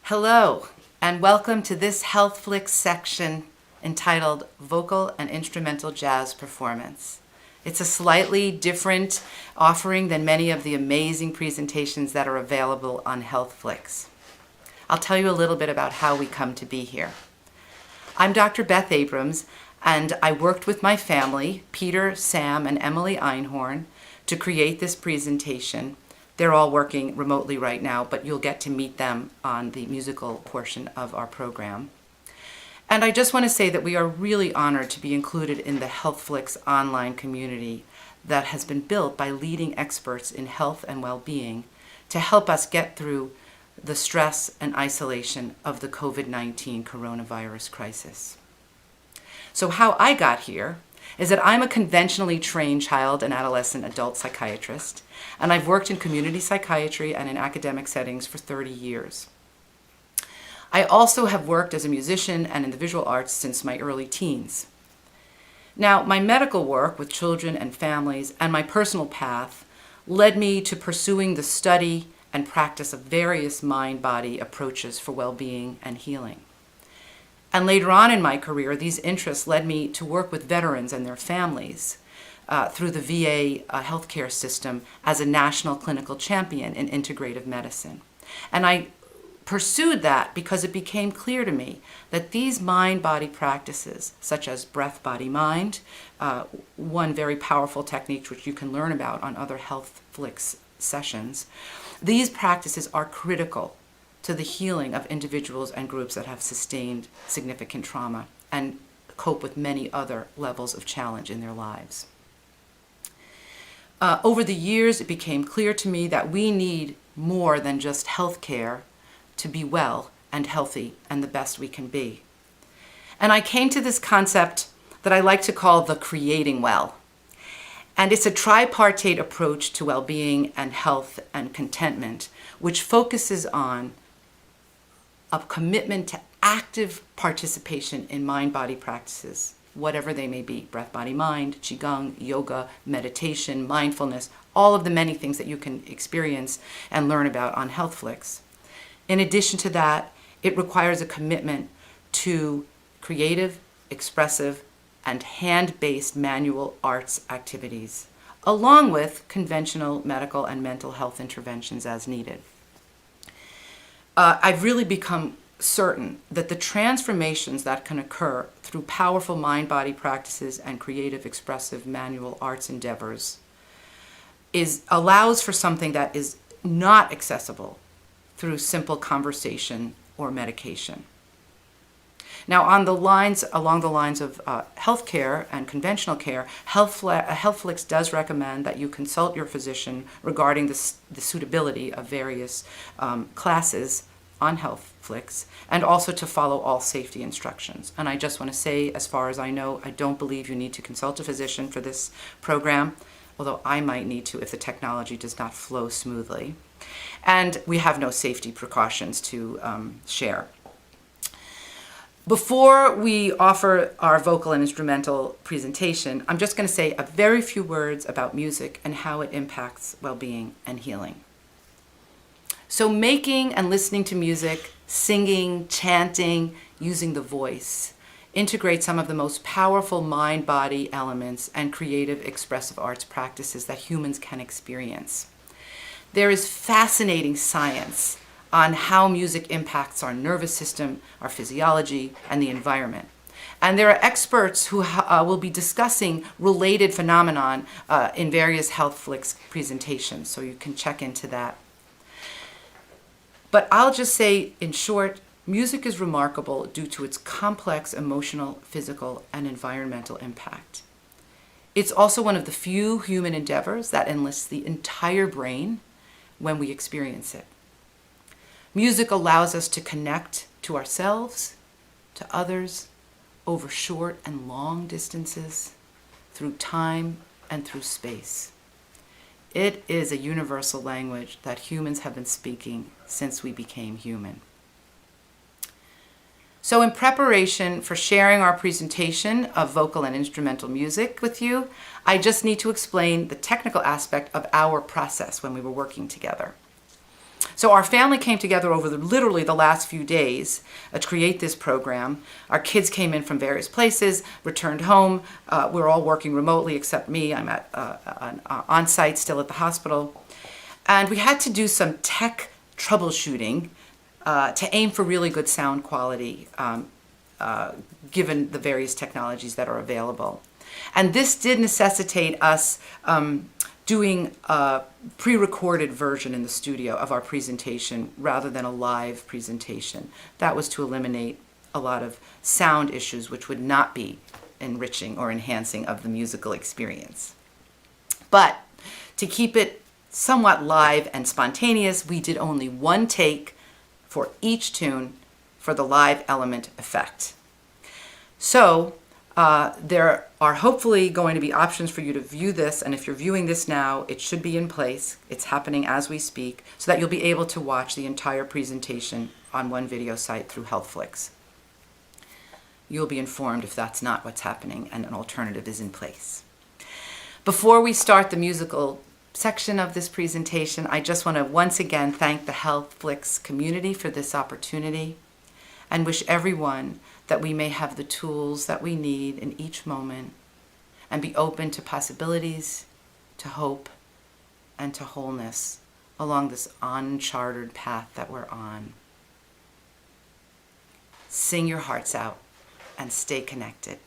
Hello, and welcome to this HealthFlix section entitled Vocal and Instrumental Jazz Performance. It's a slightly different offering than many of the amazing presentations that are available on HealthFlix. I'll tell you a little bit about how we come to be here. I'm Dr. Beth Abrams, and I worked with my family, Peter, Sam, and Emily Einhorn, to create this presentation. They're all working remotely right now, but you'll get to meet them on the musical portion of our program. And I just want to say that we are really honored to be included in the HealthFlix online community that has been built by leading experts in health and well-being to help us get through the stress and isolation of the COVID-19 coronavirus crisis. So how I got here is that I'm a conventionally trained child and adolescent adult psychiatrist, and I've worked in community psychiatry and in academic settings for 30 years. I also have worked as a musician and in the visual arts since my early teens. Now, my medical work with children and families and my personal path led me to pursuing the study and practice of various mind-body approaches for well-being and healing. And later on in my career, these interests led me to work with veterans and their families through the VA healthcare system as a national clinical champion in integrative medicine. And I pursued that because it became clear to me that these mind-body practices, such as breath-body-mind, one very powerful technique which you can learn about on other HealthFlix sessions, these practices are critical to the healing of individuals and groups that have sustained significant trauma and cope with many other levels of challenge in their lives. Over the years, it became clear to me that we need more than just health care to be well and healthy and the best we can be. And I came to this concept that I like to call the creating well. And it's a tripartite approach to well-being and health and contentment, which focuses on a commitment to active participation in mind-body practices, whatever they may be, breath-body-mind, qigong, yoga, meditation, mindfulness, all of the many things that you can experience and learn about on HealthFlix. In addition to that, it requires a commitment to creative, expressive, and hand-based manual arts activities, along with conventional medical and mental health interventions as needed. I've really become certain that the transformations that can occur through powerful mind-body practices and creative, expressive manual arts endeavors allows for something that is not accessible through simple conversation or medication. Now, along the lines of healthcare and conventional care, HealthFlix does recommend that you consult your physician regarding the suitability of various classes on HealthFlix, and also to follow all safety instructions. And I just want to say, as far as I know, I don't believe you need to consult a physician for this program, although I might need to if the technology does not flow smoothly. And we have no safety precautions to share. Before we offer our vocal and instrumental presentation, I'm just going to say a very few words about music and how it impacts well-being and healing. So making and listening to music, singing, chanting, using the voice, integrate some of the most powerful mind-body elements and creative expressive arts practices that humans can experience. There is fascinating science on how music impacts our nervous system, our physiology, and the environment. And there are experts who will be discussing related phenomenon in various HealthFlix presentations, so you can check into that. But I'll just say, in short, music is remarkable due to its complex emotional, physical, and environmental impact. It's also one of the few human endeavors that enlists the entire brain when we experience it. Music allows us to connect to ourselves, to others, over short and long distances, through time and through space. It is a universal language that humans have been speaking since we became human. So in preparation for sharing our presentation of vocal and instrumental music with you, I just need to explain the technical aspect of our process when we were working together. So our family came together over literally the last few days to create this program. Our kids came in from various places, returned home. We're all working remotely except me. I'm on site still at the hospital. And we had to do some tech troubleshooting to aim for really good sound quality given the various technologies that are available. And this did necessitate us doing a pre-recorded version in the studio of our presentation rather than a live presentation. That was to eliminate a lot of sound issues which would not be enriching or enhancing of the musical experience. But to keep it somewhat live and spontaneous, we did only one take for each tune for the live element effect. So there are hopefully going to be options for you to view this, and if you're viewing this now, it should be in place. It's happening as we speak, so that you'll be able to watch the entire presentation on one video site through HealthFlix. You'll be informed if that's not what's happening and an alternative is in place. Before we start the musical section of this presentation, I just want to once again thank the HealthFlix community for this opportunity and wish everyone that we may have the tools that we need in each moment and be open to possibilities, to hope, and to wholeness along this uncharted path that we're on. Sing your hearts out and stay connected.